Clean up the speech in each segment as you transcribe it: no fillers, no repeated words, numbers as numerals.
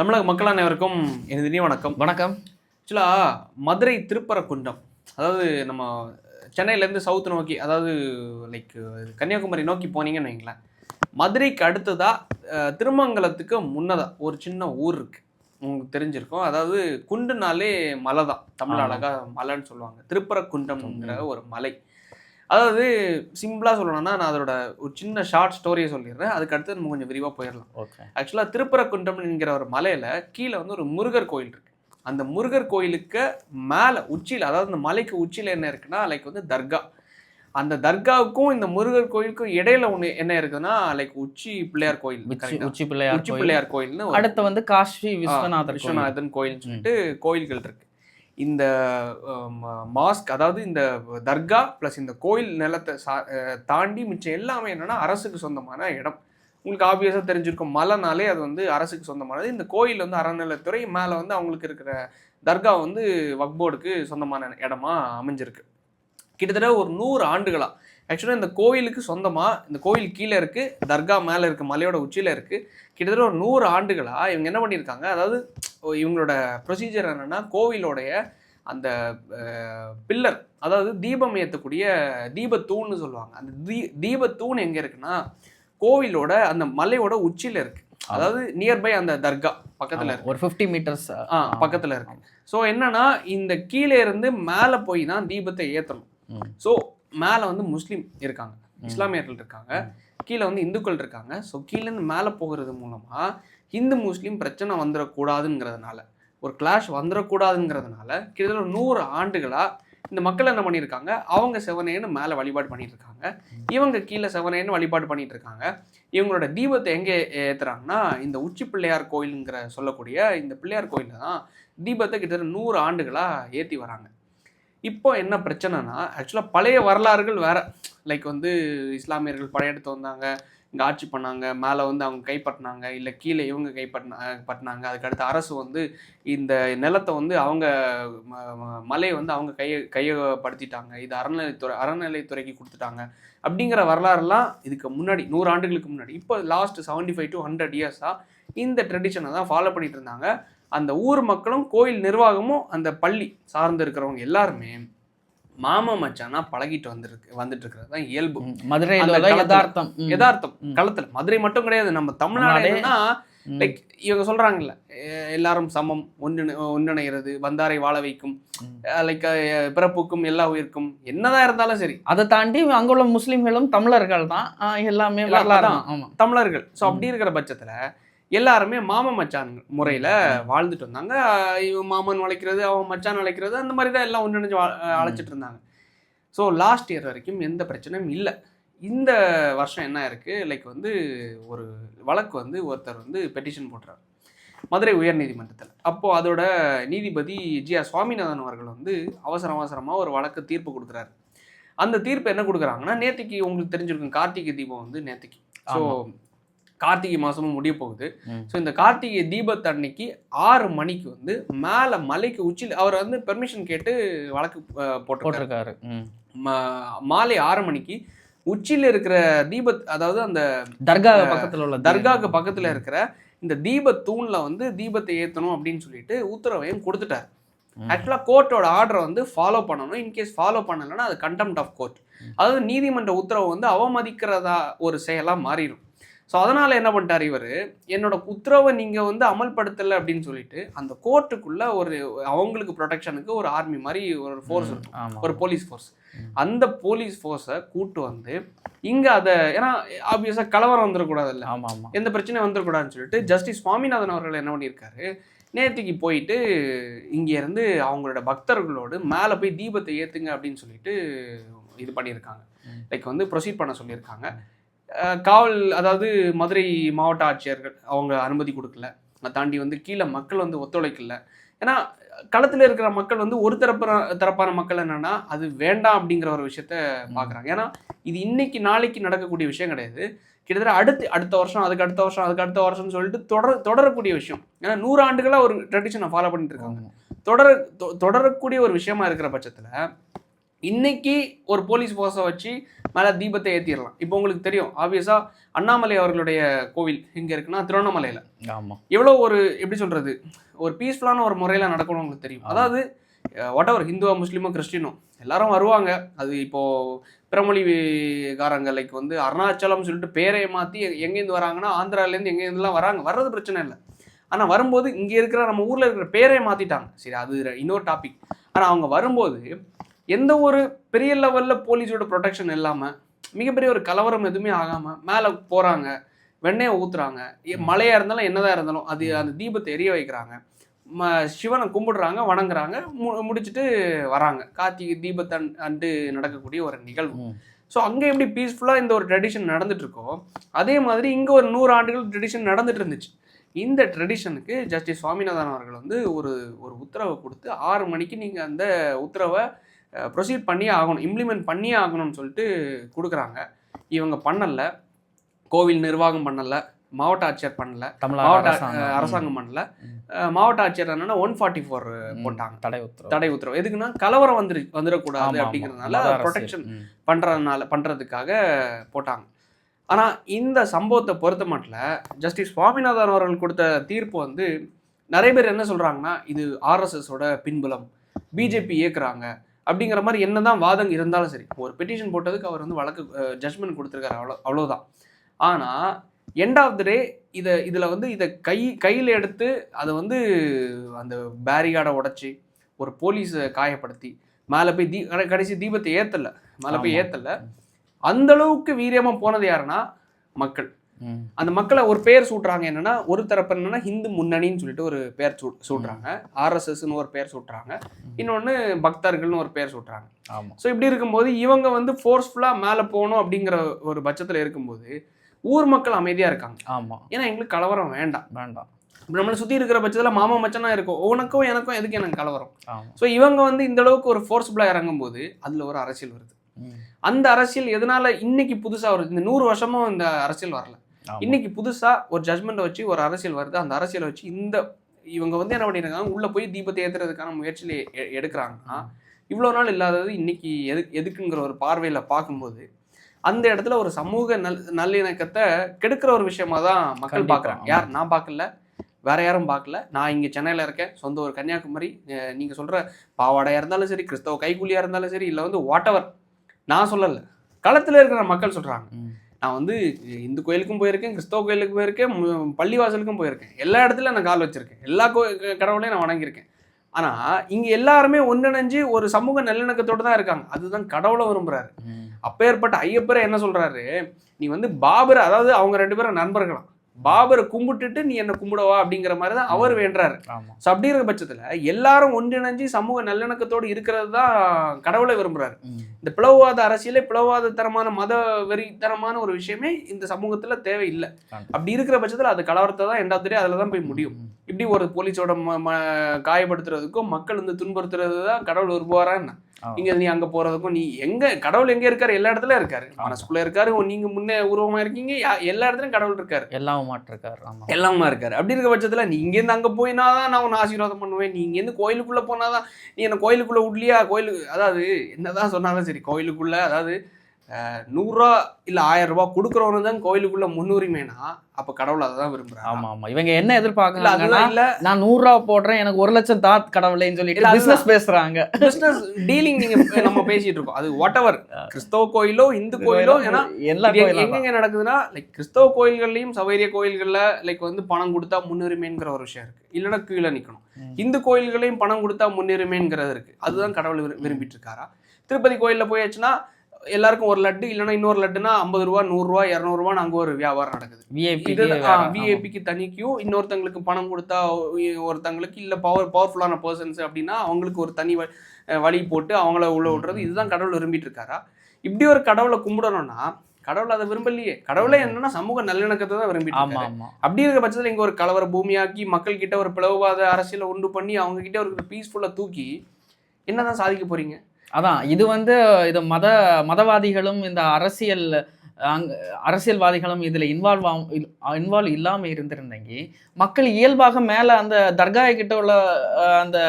தமிழக மக்கள் அனைவருக்கும் எனது இனிய வணக்கம். வணக்கம். ஆக்சுவலாக மதுரை திருப்பரங்குன்றம், அதாவது நம்ம சென்னையிலேருந்து சவுத் நோக்கி, அதாவது லைக் கன்னியாகுமரி நோக்கி போனீங்கன்னு வைங்களேன், மதுரைக்கு அடுத்ததாக திருமங்கலத்துக்கு முன்னதாக ஒரு சின்ன ஊர் இருக்குது, உங்களுக்கு தெரிஞ்சிருக்கும். அதாவது குண்டுனாலே மலை தான், தமிழ் அழகாக மலைன்னு சொல்லுவாங்க. திருப்பரங்குன்றம்ங்கிற ஒரு மலை. அதாவது சிம்பிளாக சொல்லணும்னா, நான் அதோட ஒரு சின்ன ஷார்ட் ஸ்டோரியை சொல்லிடுறேன், அதுக்கு அடுத்து நம்ம கொஞ்சம் விரிவாக போயிடலாம். ஆக்சுவலாக திருப்பரங்குன்றம் என்கிற ஒரு மலையில் கீழே வந்து ஒரு முருகர் கோயில் இருக்குது. அந்த முருகர் கோயிலுக்கு மேலே உச்சியில், அதாவது இந்த மலைக்கு உச்சியில் என்ன இருக்குன்னா, லைக் வந்து தர்கா. அந்த தர்காவுக்கும் இந்த முருகர் கோயிலுக்கும் இடையில ஒன்று என்ன இருக்குதுன்னா, லைக் உச்சி பிள்ளையார் கோயில், உச்சி பிள்ளையார் கோயில்னு, அடுத்து வந்து காஷி விஸ்வநாதன் கோயில்னு சொல்லிட்டு கோயில்கள் இருக்கு. இந்த மாஸ்க், அதாவது இந்த தர்கா ப்ளஸ் இந்த கோயில் நிலத்தை தாண்டி மிச்சம் எல்லாமே என்னன்னா அரசுக்கு சொந்தமான இடம். உங்களுக்கு ஆப்வியஸாக தெரிஞ்சிருக்கும், மலைனாலே அது வந்து அரசுக்கு சொந்தமானது. இந்த கோயில் வந்து அறநிலைத்துறை, மேலே வந்து அவங்களுக்கு இருக்கிற தர்கா வந்து வக்போர்டுக்கு சொந்தமான இடமா அமைஞ்சிருக்கு. கிட்டத்தட்ட ஒரு 100 ஆண்டுகளாக ஆக்சுவலாக இந்த கோயிலுக்கு சொந்தமாக, இந்த கோயில் கீழே இருக்குது, தர்கா மேலே இருக்குது, மலையோட உச்சியில் இருக்குது. கிட்டத்தட்ட ஒரு 100 ஆண்டுகளாக இவங்க என்ன பண்ணியிருக்காங்க, அதாவது இவங்களோட ப்ரொசீஜர் என்னென்னா, கோவிலோடைய அந்த பில்லர், அதாவது தீபம் ஏற்றக்கூடிய தீபத்தூண்னு சொல்லுவாங்க. அந்த தீபத்தூண் எங்கே இருக்குன்னா, கோவிலோட அந்த மலையோட உச்சியில் இருக்குது. அதாவது நியர்பை அந்த தர்கா பக்கத்தில் இருக்கு, ஒரு 50 மீட்டர்ஸ் பக்கத்தில் இருக்கு. ஸோ என்னன்னா, இந்த கீழே இருந்து மேலே போய் தான் தீபத்தை ஏற்றணும். ஸோ மேலே வந்து முஸ்லீம் இருக்காங்க, இஸ்லாமியர்கள் இருக்காங்க, கீழே வந்து இந்துக்கள் இருக்காங்க. ஸோ கீழேருந்து மேலே போகிறது மூலமாக இந்து முஸ்லீம் பிரச்சனை வந்துடக்கூடாதுங்கிறதுனால, ஒரு கிளாஷ் வந்துடக்கூடாதுங்கிறதுனால கிட்டத்தட்ட 100 ஆண்டுகளாக இந்த மக்கள் என்ன பண்ணியிருக்காங்க, அவங்க செவனேன்னு மேலே வழிபாடு பண்ணிட்டு இருக்காங்க, இவங்க கீழே செவனேன்னு வழிபாடு பண்ணிட்டு இருக்காங்க. இவங்களோட தீபத்தை எங்கே ஏற்றுறாங்கன்னா, இந்த உச்சி பிள்ளையார் கோயிலுங்கிற சொல்லக்கூடிய இந்த பிள்ளையார் கோயிலில் தான் தீபத்தை கிட்டத்தட்ட 100 ஆண்டுகளாக ஏற்றி வராங்க. இப்போ என்ன பிரச்சனைனா, ஆக்சுவலாக பழைய வரலாறுகள் வேறு. லைக் வந்து இஸ்லாமியர்கள் படையெடுத்து வந்தாங்க, இங்கே ஆட்சி பண்ணாங்க, மேலே வந்து அவங்க கைப்பற்றினாங்க, இல்லை கீழே இவங்க கைப்பற்றினாங்க. அதுக்கடுத்து அரசு வந்து இந்த நிலத்தை வந்து அவங்க மலையை வந்து அவங்க கையகப்படுத்திட்டாங்க, இது அறநிலைத்துறைக்கு கொடுத்துட்டாங்க அப்படிங்கிற வரலாறுலாம் இதுக்கு முன்னாடி 100 ஆண்டுகளுக்கு முன்னாடி. இப்போ லாஸ்ட் 75 to 100 இயர்ஸாக இந்த ட்ரெடிஷனை தான் ஃபாலோ பண்ணிட்டு இருந்தாங்க. அந்த ஊர் மக்களும் கோயில் நிர்வாகமும் அந்த பள்ளி சார்ந்து இருக்கிறவங்க எல்லாருமே மாமா மச்சானா பழகிட்டு வந்துட்டு இருக்கிறது தான் இயல்பு. மதுரை யதார்த்தம் களத்துல. மதுரை மட்டும் கிடையாது, நம்ம தமிழ்நாடுனா லைக் இவங்க சொல்றாங்கல்ல, எல்லாரும் சமம், ஒன்றிணைகிறது, வந்தாரை வாழ வைக்கும், லைக் பிறப்புக்கும் எல்லா உயிருக்கும், என்னதான் இருந்தாலும் சரி. அதை தாண்டி அங்குள்ள முஸ்லிம்களும் தமிழர்கள் தான், எல்லாமே தமிழர்கள். ஸோ அப்படி இருக்கிற பட்சத்துல எல்லாருமே மாமன் மச்சான் முறையில் வாழ்ந்துட்டு வந்தாங்க. இவன் மாமன் வளைக்கிறது, அவன் மச்சான் வளைக்கிறது, அந்த மாதிரி தான் எல்லாம் ஒன்றிணைஞ்சு அழைச்சிட்டு இருந்தாங்க. ஸோ லாஸ்ட் இயர் வரைக்கும் எந்த பிரச்சனையும் இல்லை. இந்த வருஷம் என்ன இருக்குது, லைக் வந்து ஒரு வழக்கு வந்து ஒருத்தர் வந்து பெட்டிஷன் போட்டுறாரு மதுரை உயர்நீதிமன்றத்தில். அப்போது அதோட நீதிபதி GR சுவாமிநாதன் அவர்கள் வந்து அவசரமாக ஒரு வழக்கு தீர்ப்பு கொடுக்குறாரு. அந்த தீர்ப்பு என்ன கொடுக்குறாங்கன்னா, நேற்றுக்கு உங்களுக்கு தெரிஞ்சிருக்கும், கார்த்திகை தீபம் வந்து நேற்றுக்கு. ஸோ கார்த்திகை மாதமும் முடிய போகுது. ஸோ இந்த கார்த்திகை தீபத்தன்னைக்கு 6 மணிக்கு வந்து மேலே மலைக்கு உச்சியில் அவர் வந்து பெர்மிஷன் கேட்டு வழக்கு போட்டிருக்காரு. மாலை 6 மணிக்கு உச்சியில் இருக்கிற அதாவது அந்த தர்காவுக்கு பக்கத்தில் இருக்கிற இந்த தீபத்தூணில் வந்து தீபத்தை ஏற்றணும் அப்படின்னு சொல்லிட்டு உத்தரவையும் கொடுத்துட்டார். ஆக்சுவலாக கோர்ட்டோட ஆர்டரை வந்து ஃபாலோ பண்ணணும். இன்கேஸ் ஃபாலோ பண்ணலைன்னா அது கண்டெம்ட் ஆஃப் கோர்ட், அதாவது நீதிமன்ற உத்தரவை வந்து அவமதிக்கிறதா ஒரு செயலாக மாறிடும். ஸோ அதனால் என்ன பண்ணிட்டார் இவர், என்னோட உத்தரவை நீங்கள் வந்து அமல்படுத்தலை அப்படின்னு சொல்லிட்டு அந்த கோர்ட்டுக்குள்ளே ஒரு அவங்களுக்கு ப்ரொடெக்ஷனுக்கு ஒரு ஆர்மி மாதிரி ஒரு ஃபோர்ஸ் இருக்கும், ஒரு போலீஸ் ஃபோர்ஸ். அந்த போலீஸ் ஃபோர்ஸை கூட்டு வந்து இங்கே அதை, ஏன்னா ஆப்வியஸாக கலவரம் வந்துடக்கூடாது, இல்லை எந்த பிரச்சனையும் வந்துடக்கூடாதுன்னு சொல்லிட்டு ஜஸ்டிஸ் சுவாமிநாதன் அவர்கள் என்ன பண்ணியிருக்காரு, நேற்றுக்கு போயிட்டு இங்கேருந்து அவங்களோட பக்தர்களோடு மேலே போய் தீபத்தை ஏற்றுங்க அப்படின்னு சொல்லிட்டு இது பண்ணியிருக்காங்க. லைக் வந்து ப்ரொசீட் பண்ண சொல்லியிருக்காங்க. காவல், அதாவது மதுரை மாவட்ட ஆட்சியர்கள் அவங்க அனுமதி கொடுக்கல. அதை தாண்டி வந்து கீழே மக்கள் வந்து ஒத்துழைக்கல. ஏன்னா களத்தில் இருக்கிற மக்கள் வந்து ஒரு தரப்பான மக்கள் என்னன்னா, அது வேண்டாம் அப்படிங்கிற ஒரு விஷயத்த பார்க்குறாங்க. ஏன்னா இது இன்னைக்கு நாளைக்கு நடக்கக்கூடிய விஷயம் கிடையாது. கிட்டத்தட்ட அடுத்த வருஷம், அதுக்கு அடுத்த வருஷம்னு சொல்லிட்டு தொடரக்கூடிய விஷயம். ஏன்னா 100 ஆண்டுகளாக ஒரு ட்ரெடிஷனை ஃபாலோ பண்ணிட்டு இருக்காங்க. தொடரக்கூடிய ஒரு விஷயமா இருக்கிற பட்சத்தில் இன்னைக்கு ஒரு போலீஸ் ஃபோர்ஸை வச்சு மேலே தீபத்தை ஏற்றிடலாம். இப்போ உங்களுக்கு தெரியும் ஆப்வியஸாக அண்ணாமலை அவர்களுடைய கோவில் எங்கே இருக்குன்னா திருவண்ணாமலையில். ஆமாம். எவ்வளோ ஒரு எப்படி சொல்கிறது, ஒரு பீஸ்ஃபுல்லான ஒரு முறையில் நடக்கணும் உங்களுக்கு தெரியும். அதாவது வாட் எவர் ஹிந்துவோ முஸ்லீமோ கிறிஸ்டினோ எல்லாரும் வருவாங்க. அது இப்போது பிறமொழிகாரங்க லைக் வந்து அருணாச்சலம் சொல்லிட்டு பேரை மாற்றி எங்கேருந்து வராங்கன்னா ஆந்திராலேருந்து எங்கேருந்துலாம் வராங்க, வர்றது பிரச்சனை இல்லை. ஆனால் வரும்போது இங்கே இருக்கிற நம்ம ஊரில் இருக்கிற பேரை மாற்றிட்டாங்க. சரி, அது இன்னொரு டாபிக். ஆனால் அவங்க வரும்போது எந்த ஒரு பெரிய லெவலில் போலீஸோட ப்ரொடெக்ஷன் இல்லாமல் மிகப்பெரிய ஒரு கலவரம் எதுவுமே ஆகாமல் மேலே போகிறாங்க, வெண்ணெயை ஊற்றுறாங்க, மழையாக இருந்தாலும் என்னதான் இருந்தாலும் அது அந்த தீபத்தை எரிய வைக்கிறாங்க, சிவனை கும்பிடுறாங்க, வணங்குறாங்க, முடிச்சுட்டு வராங்க. கார்த்திகை தீபத்தை அன்று நடக்கக்கூடிய ஒரு நிகழ்வு. ஸோ அங்கே எப்படி பீஸ்ஃபுல்லாக இந்த ஒரு ட்ரெடிஷன் நடந்துட்டு இருக்கோ அதே மாதிரி இங்கே ஒரு 100 ஆண்டுகள் ட்ரெடிஷன் நடந்துட்டு இருந்துச்சு. இந்த ட்ரெடிஷனுக்கு ஜஸ்டிஸ் சுவாமிநாதன் அவர்கள் வந்து ஒரு உத்தரவை கொடுத்து 6 மணிக்கு நீங்கள் அந்த உத்தரவை ப்ரொசீட் பண்ணியே ஆகணும், இம்ப்ளிமெண்ட் பண்ணியே ஆகணும்னு சொல்லிட்டு கொடுக்குறாங்க. இவங்க பண்ணலை, கோவில் நிர்வாகம் பண்ணலை, மாவட்ட ஆட்சியர் பண்ணல, மாவட்ட அரசாங்கம் பண்ணல. மாவட்ட ஆட்சியர் என்னன்னா 144 போட்டாங்க தடை உத்தரவு. எதுக்குன்னா கலவரம் வந்துடக்கூடாது அப்படிங்கிறதுனால ப்ரொடெக்ஷன் பண்றதுக்காக போட்டாங்க. ஆனா இந்த சம்பவத்தை பொறுத்த மட்டும் ஜஸ்டிஸ் சுவாமிநாதன் அவர்கள் கொடுத்த தீர்ப்பு வந்து நிறைய பேர் என்ன சொல்றாங்கன்னா இது ஆர்எஸ்எஸோட பின்புலம், பிஜேபி இயக்குறாங்க அப்படிங்கிற மாதிரி என்னதான் வாதம் இருந்தாலும் சரி, ஒரு பெட்டிஷன் போட்டதுக்கு அவர் வந்து வழக்கு ஜட்ஜ்மெண்ட் கொடுத்துருக்காரு, அவ்வளோதான். ஆனால் எண்ட் ஆஃப் த டே இதில் வந்து இதை கையில் எடுத்து அதை வந்து அந்த பேரிகார்டை உடைச்சி ஒரு போலீஸை காயப்படுத்தி மேலே போய் கடைசி தீபத்தை ஏற்றலை. அந்த அளவுக்கு வீரியமாக போனது யாருன்னா மக்கள். அந்த மக்களை ஒரு பேர் சூட்டுறாங்க. என்னன்னா ஒரு தரப்பு என்னன்னா ஹிந்து முன்னணின்னு சொல்லிட்டு ஒரு பேர் சூட்டுறாங்க, ஆர்எஸ்எஸ்ன்னு ஒரு பேர் சூட்டுறாங்க, இன்னொன்று பக்தர்கள்னு ஒரு பேர் சூட்டுறாங்க. ஸோ இப்படி இருக்கும்போது இவங்க வந்து ஃபோர்ஸ்ஃபுல்லாக மேலே போகணும் அப்படிங்கிற ஒரு பட்சத்தில் இருக்கும்போது ஊர் மக்கள் அமைதியாக இருக்காங்க. ஏன்னா எங்களுக்கு கலவரம் வேண்டாம். நம்மளை சுற்றி இருக்கிற பட்சத்தில் மாமா மச்சனா இருக்கும், உனக்கும் எனக்கும் எதுக்கு எனக்கு கலவரம். ஸோ இவங்க வந்து இந்த அளவுக்கு ஒரு ஃபோர்ஸ்ஃபுல்லாக இறங்கும் போது அதில் ஒரு அரசியல் வருது. அந்த அரசியல் எதனால இன்னைக்கு புதுசாக வருது? இந்த 100 வருஷமும் இந்த அரசியல் வரல. இன்னைக்கு புதுசாக ஒரு ஜட்மெண்ட்டை வச்சு ஒரு அரசியல் வருது. அந்த அரசியலை வச்சு இவங்க வந்து என்ன பண்ணியிருக்காங்க, உள்ளே போய் தீபத்தை ஏற்றுறதுக்கான முயற்சியில் எடுக்கிறாங்கன்னா இவ்வளோ நாள் இல்லாதது இன்னைக்கு எதுக்குங்கிற ஒரு பார்வையில் பார்க்கும்போது அந்த இடத்துல ஒரு சமூக நல்லிணக்கத்தை கெடுக்கிற ஒரு விஷயமா தான் மக்கள் பார்க்குறாங்க. யார் நான் பார்க்கல, வேற யாரும் பார்க்கல. நான் இங்கே சென்னையில் இருக்கேன், சொந்த ஒரு கன்னியாகுமரி. நீங்கள் சொல்கிற பாவாடையாக இருந்தாலும் சரி, கிறிஸ்தவ கைக்கூலியாக இருந்தாலும் சரி, இல்லை வந்து வாட் எவர், நான் சொல்லலை, களத்தில் இருக்கிற மக்கள் சொல்கிறாங்க. நான் வந்து இந்து கோயிலுக்கும் போயிருக்கேன், கிறிஸ்தவ கோயிலுக்கும் போயிருக்கேன், பள்ளிவாசலுக்கும் போயிருக்கேன், எல்லா இடத்துலையும் நான் கால் வச்சுருக்கேன், எல்லா கடவுளையும் நான் வணங்கியிருக்கேன். ஆனால் இங்கே எல்லாருமே ஒன்றிணைஞ்சு ஒரு சமூக நல்லிணக்கத்தோடு தான் இருக்காங்க. அதுதான் கடவுளை விரும்புகிறாரு. அப்பேற்பட்ட ஐயப்பரை என்ன சொல்கிறாரு, நீ வந்து பாபரை, அதாவது அவங்க 2 பேரும் நண்பர்களாம், பாபரை கும்பிட்டுட்டு நீ என்ன கும்பிடவா அப்படிங்கிற மாதிரி தான் அவர் வேண்டாரு. ஸோ அப்படி இருக்கிற பட்சத்தில் எல்லாரும் ஒன்றிணைஞ்சு சமூக நல்லிணக்கத்தோடு இருக்கிறது தான் கடவுளை விரும்புகிறாரு. இந்த பிளவுவாத அரசியலே, பிளவுவாத தரமான மத வெறித்தனமான ஒரு விஷயமே இந்த சமூகத்தில் தேவையில்லை. அப்படி இருக்கிற பட்சத்தில் அது கலவரத்தை தான் எண்ட் ஆஃப் தி டே அதில் தான் போய் முடியும். இப்படி ஒரு போலீஸோட காயப்படுத்துறதுக்கும் மக்கள் வந்து துன்புறுத்துறது தான் கடவுள் விரும்புவாரா என்ன? இங்க நீ அங்க போறதுக்கும், நீ எங்க கடவுள் எங்க இருக்காரு? எல்லா இடத்துல இருக்காரு, மனசுக்குள்ள இருக்காரு. நீங்க முன்னே உருவமா இருக்கீங்க, எல்லா இடத்துலயும் கடவுள் இருக்காரு, எல்லாமா இருக்காரு. அப்படி இருக்க பட்சத்துல நீ இங்க இருந்து அங்க போயினாதான் நான் உன்னை ஆசீர்வாதம் பண்ணுவேன், நீ இங்க இருந்து கோயிலுக்குள்ள போனாதான் நீ என்ன கோயிலுக்குள்ள விடலையா, கோயிலுக்கு அதாவது என்னதான் சொன்னாலும் சரி கோயிலுக்குள்ள, அதாவது 100 ரூபா இல்ல 1000 ரூபாய் கொடுக்குறவனு தான் கோயிலுக்குள்ள முன்னுரிமைனா அப்ப கடவுள் அதை தான் விரும்புறாங்க. ஆமா, இவங்க என்ன எதிர்பார்க்கறாங்க, நான் 100 ரூபா போடுறேன் எனக்கு 1 லட்சம் தாத் கடவுளேன்னு சொல்லிட்டு பிசினஸ் பேசுறாங்க. பிசினஸ் டீலிங் நீங்க நம்ம பேசிட்டு இருக்கோம். அது வாட் எவர், கிறிஸ்தவ கோயிலோ இந்து கோயிலோ, ஏன்னா எங்க நடக்குதுன்னா லைக் கிறிஸ்தவ கோயில்கள்லயும் சவேரிய கோயில்கள்ல லைக் வந்து பணம் கொடுத்தா முன்னுரிமைங்கிற ஒரு விஷயம் இருக்கு, இல்லைன்னா கீழே நிக்கணும். இந்து கோயில்களையும் பணம் கொடுத்தா முன்னுரிமைங்கிறது இருக்கு. அதுதான் கடவுள் விரும்பிட்டு இருக்காரா? திருப்பதி கோயில்ல போயாச்சுன்னா எல்லாருக்கும் 1 லட்டு, இல்லைன்னா இன்னொரு லட்டுனா 50 ரூபா, 100 ரூபா, 200 ரூபான்னு அங்கே ஒரு வியாபாரம் நடக்குது. விஐபிக்கு தனி கியூ, இன்னொருத்தங்களுக்கு பணம் கொடுத்தா ஒருத்தங்களுக்கு, இல்லை பவர்ஃபுல்லான பர்சன்ஸ் அப்படின்னா அவங்களுக்கு ஒரு தனி வழி போட்டு அவங்கள உள்ள விடுறது. இதுதான் கடவுள் விரும்பிட்டு இருக்காரா? இப்படி ஒரு கடவுளை கும்பிடணும்னா கடவுள் அதை விரும்பலையே. கடவுளே என்னன்னா சமூக நல்லிணக்கத்தை தான் விரும்பிட்டு இருக்காரு. அப்படி இருக்க பட்சத்தில் இங்கே ஒரு கலவர பூமியாக்கி மக்கள் கிட்ட ஒரு பிளவுவாத அரசியலை உண்டு பண்ணி அவங்க கிட்ட ஒரு பீஸ்ஃபுல்லாக தூக்கி என்னதான் சாதிக்க போறீங்க? அதான் இது வந்து இது மதவாதிகளும் இந்த அரசியல்வாதிகளும் இதில் இன்வால்வ் இல்லாமல் இருந்திருந்தீங்க, மக்கள் இயல்பாக மேலே அந்த தர்காய் கிட்ட உள்ள அந்த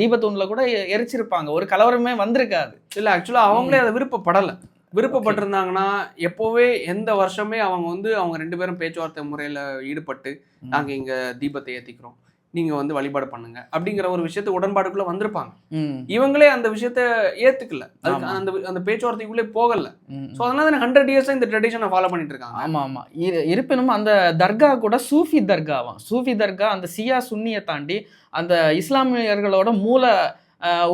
தீபத்தூண்ல கூட எரிச்சிருப்பாங்க, ஒரு கலவரமே வந்திருக்காது. இல்லை, ஆக்சுவலாக அவங்களே அதை விருப்பப்படலை. விருப்பப்பட்டிருந்தாங்கன்னா எப்போவே எந்த வருஷமே அவங்க வந்து அவங்க 2 பேரும் பேச்சுவார்த்தை முறையில ஈடுபட்டு நாங்க இங்க தீபத்தை ஏத்திக்கிறோம், நீங்க வந்து வழிபாடு பண்ணுங்க அப்படிங்கிற ஒரு விஷயத்த உடன்பாடுக்குள்ள வந்திருப்பாங்க. இவங்களே அந்த விஷயத்த ஏத்துக்கல, அதுக்கு அந்த அந்த பேச்சுவார்த்தைக்குள்ளே போகல. சோ அதனால 100 இயர்ஸா இந்த ட்ரெடிஷனை ஃபாலோ பண்ணிட்டு இருக்காங்க. ஆமா ஆமா. இருப்பினும் அந்த தர்கா கூட சூஃபி தர்காவாம். சூஃபி தர்கா அந்த சியா சுன்னியை தாண்டி அந்த இஸ்லாமியர்களோட மூல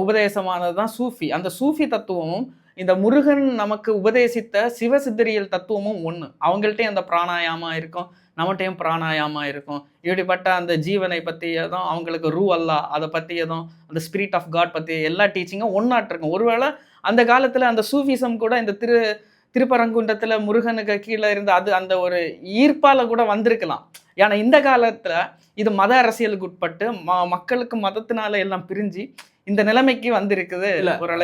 உபதேசமானது தான் சூஃபி. அந்த சூஃபி தத்துவமும் இந்த முருகன் நமக்கு உபதேசித்த சிவசித்தரியல் தத்துவமும் ஒன்று. அவங்கள்ட்டையும் அந்த பிராணாயாமா இருக்கும், நம்மகிட்டையும் பிராணாயாமா இருக்கும். இப்படிப்பட்ட அந்த ஜீவனை பற்றியதும் அவங்களுக்கு ரூ அல்லா அதை பற்றியதும் அந்த ஸ்பிரிட் ஆஃப் காட் பற்றி எல்லா டீச்சிங்கும் ஒன்றாட்டு இருக்கும். ஒருவேளை அந்த காலத்தில் அந்த சூஃபிசம் கூட இந்த திருப்பரங்குன்றத்தில் முருகனுக்கு கீழே இருந்து அது அந்த ஒரு ஈர்ப்பால கூட வந்திருக்கலாம். ஏன்னா இந்த காலத்தில் இது மத அரசியலுக்கு உட்பட்டு மக்களுக்கு மதத்தினால எல்லாம் பிரிஞ்சு இந்த நிலைமைக்கு வந்திருக்குது.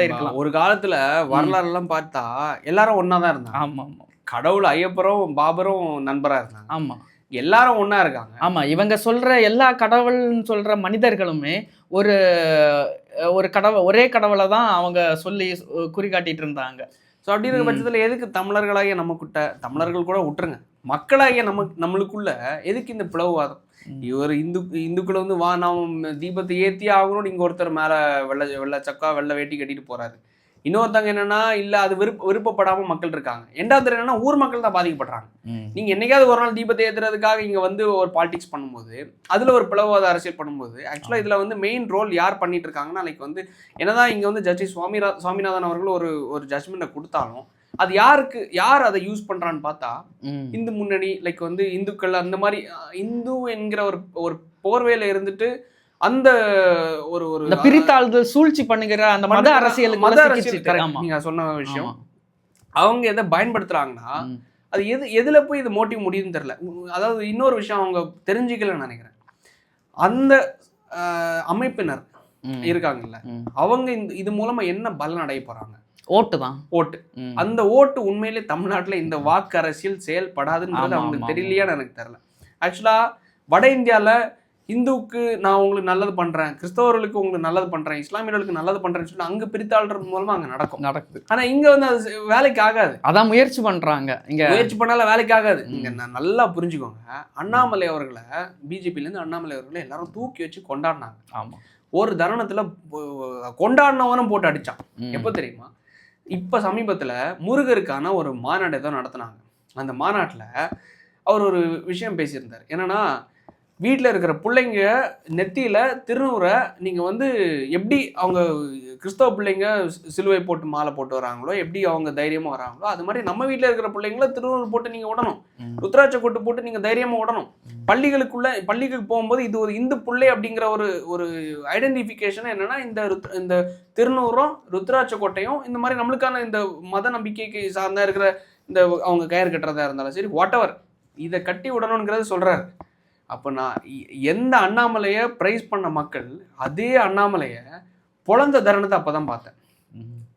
இருக்கலாம் ஒரு காலத்துல வரலாறு எல்லாம் பார்த்தா எல்லாரும் ஒன்னாதான் இருந்தாங்க. ஆமா ஆமா. கடவுள் ஐயப்பரும் பாபரும் நண்பரா இருந்தாங்க. ஆமா, எல்லாரும் ஒன்னா இருக்காங்க. ஆமா. இவங்க சொல்ற எல்லா கடவுள்னு சொல்ற மனிதர்களுமே ஒரு ஒரு கடவுள், ஒரே கடவுளை தான் அவங்க சொல்லி குறிகாட்டிட்டு இருந்தாங்க. ஸோ அப்படி இருக்க பட்சத்தில் எதுக்கு தமிழர்களாகிய நமக்கிட்ட, தமிழர்கள் கூட விட்டுருங்க, மக்களாகிய நம்மளுக்குள்ள எதுக்கு இந்த பிளவுவாதம்? இவர் இந்துக்களை வந்து வா நாம் தீபத்தை ஏற்றி ஆகணும், நீங்க ஒருத்தர் மேல வெள்ளை சக்கா வெள்ளை வேட்டி கட்டிட்டு போறாரு. இன்னொருத்தவங்க என்னன்னா இல்ல அது விருப்பப்படாம மக்கள் இருக்காங்க. ரெண்டாவது என்னன்னா ஊர் மக்கள் தான் பாதிக்கப்படுறாங்க. நீங்க என்னைக்காவது ஒரு நாள் தீபத்தை ஏத்துறதுக்காக இங்க வந்து ஒரு பாலிடிக்ஸ் பண்ணும்போது, அதுல ஒரு பிளவாத அரசியல் பண்ணும்போது, ஆக்சுவலா இதுல வந்து மெயின் ரோல் யார் பண்ணிட்டு இருக்காங்கன்னா, லைக் வந்து என்னதான் இங்க வந்து ஜட்ஜி சுவாமிநாதன் அவர்கள் ஒரு ஜட்ஜ்மெண்ட்டை கொடுத்தாலும் அது யார் அதை யூஸ் பண்றான்னு பார்த்தா இந்து முன்னணி, லைக் வந்து இந்துக்கள் அந்த மாதிரி இந்து என்கிற ஒரு போர்வையில இருந்துட்டு அந்த ஒரு பிரித்தாளுதல் சூழ்ச்சி பண்ணுகிற அந்த மத அரசியல் நீங்க சொன்ன விஷயம் அவங்க எதை பயன்படுத்துறாங்கன்னா அது எதுல போய் இது மோட்டிவ் முடியும்னு தெரியல. அதாவது இன்னொரு விஷயம் அவங்க தெரிஞ்சுக்கலன்னு நினைக்கிறேன். அந்த அமைப்பினர் இருக்காங்கல்ல, அவங்க இது மூலமா என்ன பலன் அடைய போறாங்க? ஓட்டு தான். ஓட்டு. அந்த ஓட்டு உண்மையிலே தமிழ்நாட்டுல இந்த வாக்கு அரசியல் செயல்படாதுன்றது அவங்களுக்கு தெரியலையான்னு எனக்கு தெரியல. ஆக்சுவலா வட இந்தியால இந்துவுக்கு நான் உங்களுக்கு நல்லது பண்றேன், கிறிஸ்தவர்களுக்கு உங்களுக்கு நல்லது பண்றேன், இஸ்லாமியர்களுக்கு நல்லது பண்றேன்னு சொல்லி அங்க பிரித்தாளுறது மூலமா அங்க நடக்குது. ஆனா இங்க வந்து அது வேலைக்கு ஆகாது. அதான் முயற்சி பண்றாங்க. இங்க முயற்சி பண்ணால வேலைக்கு ஆகாது. இங்க நல்லா புரிஞ்சுக்கோங்க, அண்ணாமலை அவர்களை பிஜேபில இருந்து அண்ணாமலை அவர்களை எல்லாரும் தூக்கி வச்சு கொண்டாடினாங்க. ஆமா. ஒரு தருணத்துல கொண்டாடினவனும் போட்டு அடிச்சான். எப்ப தெரியுமா? இப்ப சமீபத்துல முருகருக்கான ஒரு மாநாடு ஏதோ நடத்தினாங்க. அந்த மாநாட்டுல அவர் ஒரு விஷயம் பேசியிருந்தார். என்னன்னா, வீட்டில் இருக்கிற பிள்ளைங்க நெத்தியில திருநூறை நீங்க வந்து எப்படி அவங்க கிறிஸ்தவ பிள்ளைங்க சிலுவை போட்டு மாலை போட்டு வராங்களோ, எப்படி அவங்க தைரியமா வராங்களோ, அது மாதிரி நம்ம வீட்டில் இருக்கிற பிள்ளைங்கள திருநூறு போட்டு நீங்க விடணும், ருத்ராட்ச கொட்டு போட்டு நீங்க தைரியமா விடணும். பள்ளிகளுக்கு போகும்போது இது ஒரு இந்து பிள்ளை அப்படிங்கிற ஒரு ஐடென்டிஃபிகேஷன் என்னன்னா இந்த திருநூறும் ருத்ராட்ச கோட்டையும் இந்த மாதிரி நம்மளுக்கான இந்த மத நம்பிக்கைக்கு சார்ந்தா இருக்கிற இந்த அவங்க கயிறு கட்டுறதா இருந்தாலும் சரி, வாட் எவர், இதை கட்டி விடணுங்கிறது சொல்றாரு. அப்போ நான் எந்த அண்ணாமலையை ப்ரைஸ் பண்ண மக்கள் அதே அண்ணாமலையை பொழந்த தருணத்தை அப்போதான் பார்த்தேன்.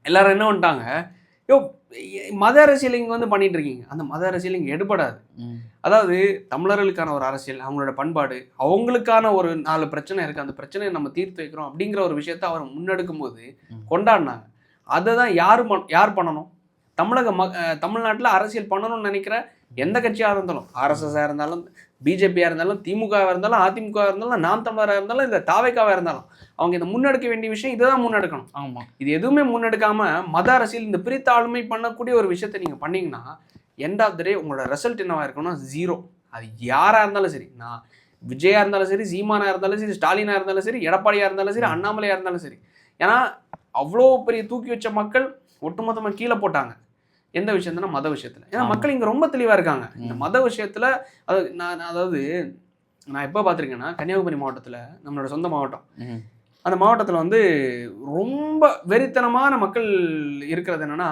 எல்லாரும் என்ன பண்ணிட்டாங்க, யோ மத அரசியல் இங்கே வந்து பண்ணிட்டு இருக்கீங்க, அந்த மத அரசியல் இங்கே எடுபடாது. அதாவது தமிழர்களுக்கான ஒரு அரசியல், அவங்களோட பண்பாடு, அவங்களுக்கான ஒரு 4 பிரச்சனை இருக்கு, அந்த பிரச்சனையை நம்ம தீர்த்து வைக்கிறோம் அப்படிங்கிற ஒரு விஷயத்த அவர் முன்னெடுக்கும் போது கொண்டாடினாங்க. அதை தான் யார் பண்ணணும்? தமிழ்நாட்டில் அரசியல் பண்ணணும்னு நினைக்கிற எந்த கட்சியாக இருந்தாலும், ஆர்எஸ்எஸ்ஸாக இருந்தாலும், பிஜேபியாக இருந்தாலும், திமுகவாக இருந்தாலும், அதிமுகவாக இருந்தாலும், நாம் தமிழராக இருந்தாலும், இந்த தாவேக்காவாக இருந்தாலும், அவங்க இதை முன்னெடுக்க வேண்டிய விஷயம் இதை தான் முன்னெடுக்கணும். ஆமாம். இது எதுவுமே முன்னெடுக்காம மத அரசியல் இந்த பிரித்த ஆளுமை பண்ணக்கூடிய ஒரு விஷயத்த நீங்கள் பண்ணீங்கன்னா எண்ட் ஆஃப் த டே உங்களோட ரிசல்ட் என்னவா இருக்கணும்னா 0. அது யாராக இருந்தாலும் சரி, நான் விஜயா இருந்தாலும் சரி, சீமானா இருந்தாலும் சரி, ஸ்டாலினா இருந்தாலும் சரி, எடப்பாடியா இருந்தாலும் சரி, அண்ணாமலையா இருந்தாலும் சரி. ஏன்னா அவ்வளோ பெரிய தூக்கி வச்ச மக்கள் ஒட்டுமொத்தமாக கீழே போட்டாங்க. எந்த விஷயத்துனா மத விஷயத்துல. ஏன்னா மக்கள் இங்க ரொம்ப தெளிவா இருக்காங்க இந்த மத விஷயத்துல. அதாவது நான் எப்போ பார்த்துருக்கேன்னா, கன்னியாகுமரி மாவட்டத்துல, நம்மளோட சொந்த மாவட்டம், அந்த மாவட்டத்துல வந்து ரொம்ப வெறித்தனமான மக்கள் இருக்கிறது என்னன்னா,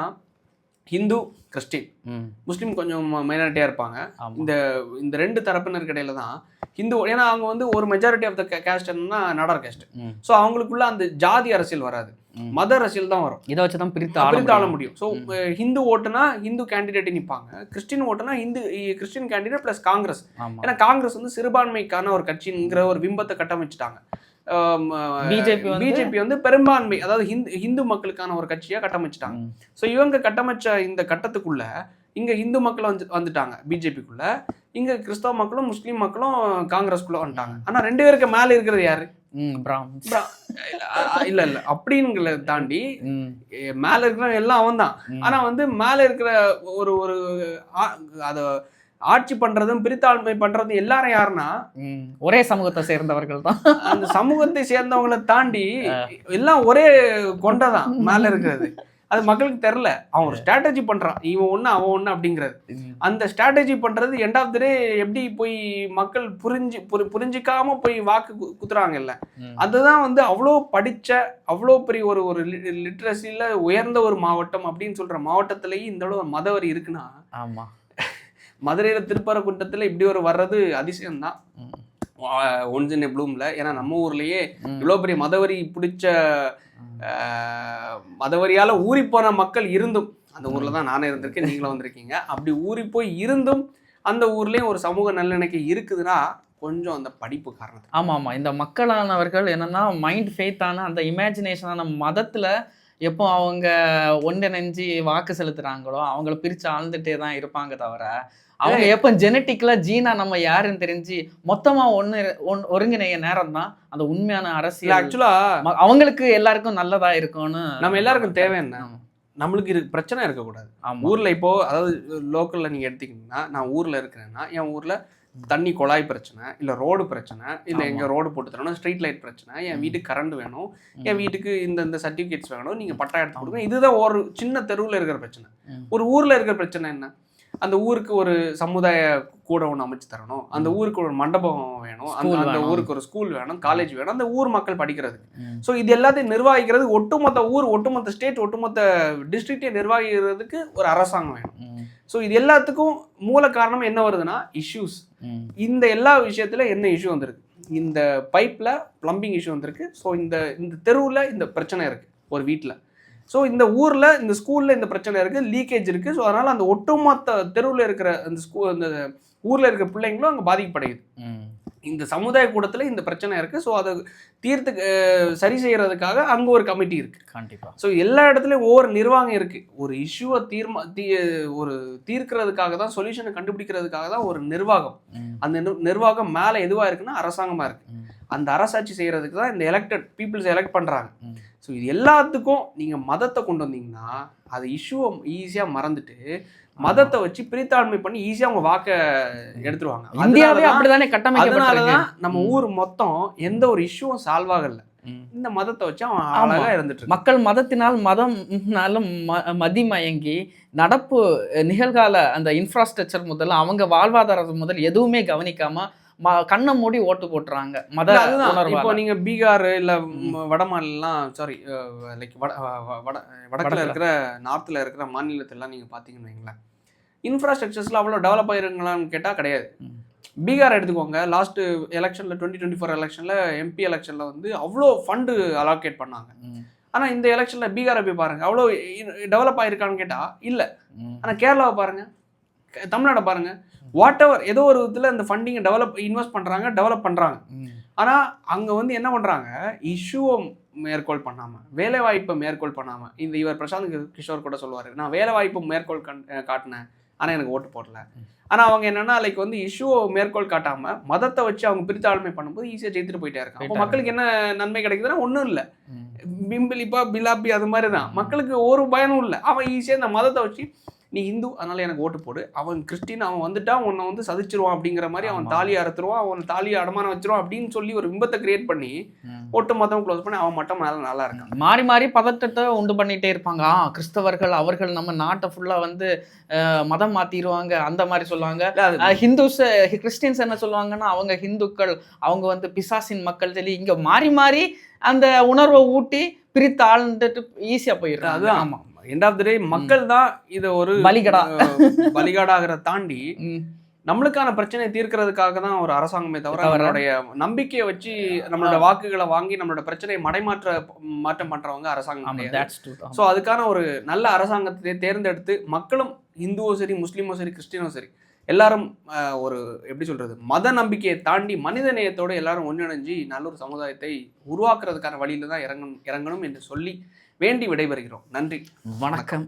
ஹிந்து, கிறிஸ்டின், முஸ்லீம் கொஞ்சம் மைனாரிட்டியா இருப்பாங்க. இந்த 2 தரப்பினருக்கு இடையில தான் ஹிந்து. ஏன்னா அவங்க வந்து ஒரு மெஜாரிட்டி ஆஃப் த கேஸ்ட் என்னன்னா நாடார் கேஸ்ட். ஸோ அவங்களுக்குள்ள அந்த ஜாதி அரசியல் வராது, மத அரசியல் தான் வரும். இதை வச்சுதான் பிரித்து ஆள முடியும். ஸோ ஹிந்து ஓட்டுனா ஹிந்து கேண்டிடேட் நிற்பாங்க, கிறிஸ்டின் ஓட்டுனா கிறிஸ்டின் கேண்டிடேட் பிளஸ் காங்கிரஸ். ஏன்னா காங்கிரஸ் வந்து சிறுபான்மைக்கான ஒரு கட்சிங்கிற ஒரு பிம்பத்தை கட்டமைச்சிட்டாங்க. பிஜேபி வந்து பெரும்பான்மை, அதாவது இந்து மக்களுக்கான ஒரு கட்சியா கட்டமைச்சிட்டாங்க. ஸோ இவங்க கட்டமைச்ச இந்த கட்டத்துக்குள்ள இங்க இந்து மக்கள் வந்துட்டாங்க பிஜேபிக்குள்ள, இங்க கிறிஸ்தவ மக்களும் முஸ்லீம் மக்களும் காங்கிரஸ்குள்ள வந்துட்டாங்க. ஆனா 2 பேருக்கு மேல இருக்கிறது யாரு? இல்ல இல்ல அப்படிங்கிறத தாண்டி மேல இருக்கிற எல்லாம் அவன் தான். ஆனா வந்து மேல இருக்கிற ஒரு ஒரு அத ஆட்சி பண்றதும் பிரித்தாண்மை பண்றதும் எல்லாரும் யாருன்னா ஒரே சமூகத்தை சேர்ந்தவர்கள் தான். அந்த சமூகத்தை சேர்ந்தவங்களை தாண்டி எல்லாம் ஒரே கொண்டதான் மேல இருக்கிறது. அது மக்களுக்கு தெரியல. அவன் ஒரு ஸ்ட்ராட்டஜி பண்றான், இவன் ஒண்ணு அவன் ஒண்ணு அப்படிங்கிறது. அந்த ஸ்ட்ராட்டஜி பண்றது எண்ட் ஆஃப் த டே எப்படி போய் மக்கள் புரிஞ்சிக்காம போய் வாக்கு குத்துறாங்கல்ல, அதுதான் வந்து அவ்வளோ படிச்ச அவ்வளோ பெரிய ஒரு லிட்ரஸில உயர்ந்த ஒரு மாவட்டம் அப்படின்னு சொல்ற மாவட்டத்திலேயே இந்த அளவு மதவரி இருக்குன்னா, ஆமா, மதுரையில திருப்பரங்குன்றத்துல இப்படி ஒரு வர்றது அதிசயம்தான் ஒன்ஸ் இன் எ ப்ளூம்ல. ஏன்னா நம்ம ஊர்லயே இவ்வளோ பெரிய மதவரி பிடிச்ச மதவரியால ஊறி போன மக்கள் இருந்தும், அந்த ஊர்ல தான் நானே இருந்திருக்கேன், நீங்களும் வந்திருக்கீங்க, அப்படி ஊறி போய் இருந்தும் அந்த ஊர்லயும் ஒரு சமூக நல்லிணக்கை இருக்குதுன்னா கொஞ்சம் அந்த படிப்பு காரணம். ஆமா ஆமா, இந்த மக்களானவர்கள் என்னன்னா மைண்ட் ஃபெய்த்தான அந்த இமேஜினேஷனான மதத்துல எப்போ அவங்க ஒன்றிணைஞ்சு வாக்கு செலுத்துறாங்களோ அவங்கள பிரிச்சு ஆழ்ந்துட்டே தான் இருப்பாங்க தவிர, அவங்க எப்போ ஜெனட்டிக்ல ஜீனா நம்ம யாருன்னு தெரிஞ்சு மொத்தமா ஒருங்கிணைய நேரம் தான் அந்த உண்மையான அரசியல். ஆக்சுவலா அவங்களுக்கு எல்லாருக்கும் நல்லதா இருக்கும்னு நம்ம எல்லாருக்கும் தேவை என்ன, நம்மளுக்கு பிரச்சனை இருக்கக்கூடாது. ஊர்ல இப்போ அதாவது லோக்கல்ல நீங்க எடுத்தீங்கன்னா, நான் ஊர்ல இருக்கிறேன்னா என் ஊர்ல தண்ணி குழாய் பிரச்சனை, இல்லை ரோடு பிரச்சனை, இல்லை எங்கள் ரோடு போட்டு தரணும், ஸ்ட்ரீட் லைட் பிரச்சனை, என் வீட்டுக்கு கரண்ட் வேணும், என் வீட்டுக்கு இந்த சர்டிஃபிகேட்ஸ் வேணும், நீங்கள் பட்டா எடுத்து கொடுங்க. இதுதான் ஒரு சின்ன தெருவில் இருக்கிற பிரச்சனை. ஒரு ஊரில் இருக்கிற பிரச்சனை என்ன, அந்த ஊருக்கு ஒரு சமுதாய கூட ஒன்று அமைச்சு தரணும், அந்த ஊருக்கு ஒரு மண்டபம் வேணும், அந்த ஊருக்கு ஒரு ஸ்கூல் வேணும், காலேஜ் வேணும், அந்த ஊர் மக்கள் படிக்கிறதுக்கு. ஸோ இது எல்லாத்தையும் நிர்வகிக்கிறது ஒட்டுமொத்த ஊர், ஒட்டுமொத்த ஸ்டேட், ஒட்டுமொத்த டிஸ்ட்ரிக்டை நிர்வகிக்கிறதுக்கு ஒரு அரசாங்கம் வேணும். ஸோ இது எல்லாத்துக்கும் மூல காரணம் என்ன வருதுன்னா இஷ்யூஸ். இந்த எல்லா விஷயத்துல என்ன இஷ்யூ வந்திருக்கு, இந்த பைப்ல பிளம்பிங் இஷ்யூ வந்திருக்கு. ஸோ இந்த தெருவில் இந்த பிரச்சனை இருக்கு ஒரு வீட்டில், ஸோ இந்த ஊரில் இந்த ஸ்கூலில் இந்த பிரச்சனை இருக்குது, லீக்கேஜ் இருக்குது. ஸோ அதனால் அந்த ஒட்டுமொத்த தெருவில் இருக்கிற அந்த இந்த ஊரில் இருக்கிற பிள்ளைங்களும் அங்கே பாதிக்கப்படுது. இந்த சமுதாய கூடத்தில் இந்த பிரச்சனை இருக்குது. ஸோ அதை சரி செய்கிறதுக்காக அங்கே ஒரு கமிட்டி இருக்குது கண்டிப்பாக. ஸோ எல்லா இடத்துலையும் ஒவ்வொரு நிர்வாகம் இருக்குது. ஒரு இஷ்யூவை ஒரு தீர்க்கிறதுக்காக தான், சொல்யூஷனை கண்டுபிடிக்கிறதுக்காக தான் ஒரு நிர்வாகம். அந்த நிர்வாகம் மேலே எதுவாக இருக்குன்னா அரசாங்கமாக இருக்குது. அந்த அரசாட்சி செய்கிறதுக்கு தான் இந்த எலெக்டட் பீப்புள்ஸ் எலெக்ட் பண்ணுறாங்க. ஸோ இது எல்லாத்துக்கும் நீங்கள் மதத்தை கொண்டு வந்தீங்கன்னா அது இஷ்யூவை ஈஸியாக மறந்துட்டு மதத்தை வச்சு பிரித்தாண்மை பண்ணி ஈஸியாக அவங்க வாக்க எடுத்துருவாங்க. அதனாலதான் நம்ம ஊர் மொத்தம் எந்த ஒரு இஷ்யூவும் சால்வ் ஆகல, இந்த மதத்தை வச்சு அவன் அழகா இருந்துட்டு. மக்கள் மதத்தினால் மதம்னாலும் மதிமயங்கி நடப்பு நிகழ்கால அந்த இன்ஃப்ராஸ்ட்ரக்சர் முதல்ல அவங்க வாழ்வாதாரம் முதல் எதுவுமே கவனிக்காம கண்ணை மூடி ஓட்டு போட்டுறாங்க. இப்போ நீங்க பீகார் இல்ல வட மாநிலம், சாரி லைக் வடக்குல இருக்கிற நார்த்ல இருக்கிற மாநிலத்திலாம் நீங்க பாத்தீங்கன்னு வைங்களேன், இன்ஃப்ராஸ்ட்ரக்சர்ஸ்ல அவ்வளவு டெவலப் ஆயிருங்களான்னு கேட்டா கிடையாது. பீகார் எடுத்துக்கோங்க, லாஸ்ட் எலெக்ஷன்ல 2024 எலெக்ஷன்ல எம்பி எலெக்ஷன்ல வந்து அவ்வளோ ஃபண்டு அலோகேட் பண்ணாங்க. ஆனா இந்த எலெக்ஷன்ல பீகாரை போய் பாருங்க, அவ்வளோ டெவலப் ஆயிருக்கான்னு கேட்டா இல்ல. ஆனா கேரளாவை பாருங்க, தமிழ்நாடை பாருங்க, வாட் எவர் ஏதோ ஒரு விதத்தில் இந்த ஃபண்டிங்கை இன்வெஸ்ட் பண்ணுறாங்க, டெவலப் பண்ணுறாங்க. ஆனால் அங்கே வந்து என்ன பண்ணுறாங்க, இஷ்யூவை மேற்கோள் பண்ணாமல், வேலை வாய்ப்பை மேற்கோள் பண்ணாமல், இவர் பிரசாந்த் கிஷோர் கூட சொல்லுவார், நான் வேலை வாய்ப்பை மேற்கோள் காட்டினேன் ஆனால் எனக்கு ஓட்டு போடல. ஆனால் அவங்க என்னென்னா லைக் வந்து இஷ்யூவை மேற்கோள் காட்டாமல் மதத்தை வச்சு அவங்க பிரித்தாளுமை பண்ணும்போது ஈஸியாக ஜெயித்துட்டு போயிட்டே இருக்காங்க. அப்போ மக்களுக்கு என்ன நன்மை கிடைக்குதுன்னா ஒன்றும் இல்லை, பிம்பிலிப்பா பிலாப்பி அது மாதிரி தான். மக்களுக்கு ஒரு பயனும் இல்லை. அவன் ஈஸியாக இந்த மதத்தை வச்சு நீ இந்து அதனால எனக்கு ஓட்டு போடு, அவன் கிறிஸ்டின் அவன் வந்துட்டா உன்னை வந்து சதிச்சிருவான் அப்படிங்கிற மாதிரி அவன் தாலியை அறுத்துருவான், அவன் தாலியை அடமானம் வச்சிருவான் அப்படின்னு சொல்லி ஒரு விம்பத்தை கிரியேட் பண்ணி ஒட்டு மொத்தம் க்ளோஸ் பண்ணி அவன் மட்டும் நல்லா இருக்கான். மாறி மாறி பதட்டத்தை உண்டு பண்ணிட்டே இருப்பாங்க. கிறிஸ்தவர்கள் அவர்கள் நம்ம நாட்டை ஃபுல்லா வந்து மதம் மாத்திடுவாங்க அந்த மாதிரி சொல்லுவாங்க. ஹிந்துஸ் கிறிஸ்டின்ஸ் என்ன சொல்லுவாங்கன்னா அவங்க ஹிந்துக்கள், அவங்க வந்து பிசாசின் மக்கள் சொல்லி இங்க மாறி மாறி அந்த உணர்வை ஊட்டி பிரித்து ஆழ்ந்துட்டு ஈஸியா போயிடுறாங்க. அதுதான் ஆமா, எண்ட் ஆஃப் த டே மக்கள் தான் இதை ஒரு பலிகடாகிறத தாண்டி நம்மளுக்கான பிரச்சனையை தீர்க்கிறதுக்காக தான் ஒரு அரசாங்கமே தவிர நம்மளுடைய நம்பிக்கையை வச்சு நம்மளோட வாக்குகளை வாங்கி நம்மளோட பிரச்சனையை மாற்றம் பண்றவங்க அரசாங்கம். ஸோ அதுக்கான ஒரு நல்ல அரசாங்கத்தை தேர்ந்தெடுத்து மக்களும் இந்துவோ சரி, முஸ்லீமோ சரி, கிறிஸ்டினோ சரி, எல்லாரும் ஒரு எப்படி சொல்றது, மத நம்பிக்கையை தாண்டி மனித நேயத்தோடு எல்லாரும் ஒன்றிணைஞ்சு நல்ல ஒரு சமுதாயத்தை உருவாக்குறதுக்கான வழியில தான் இறங்கணும் என்று சொல்லி வேண்டி விடைபெறுகிறோம். நன்றி, வணக்கம்.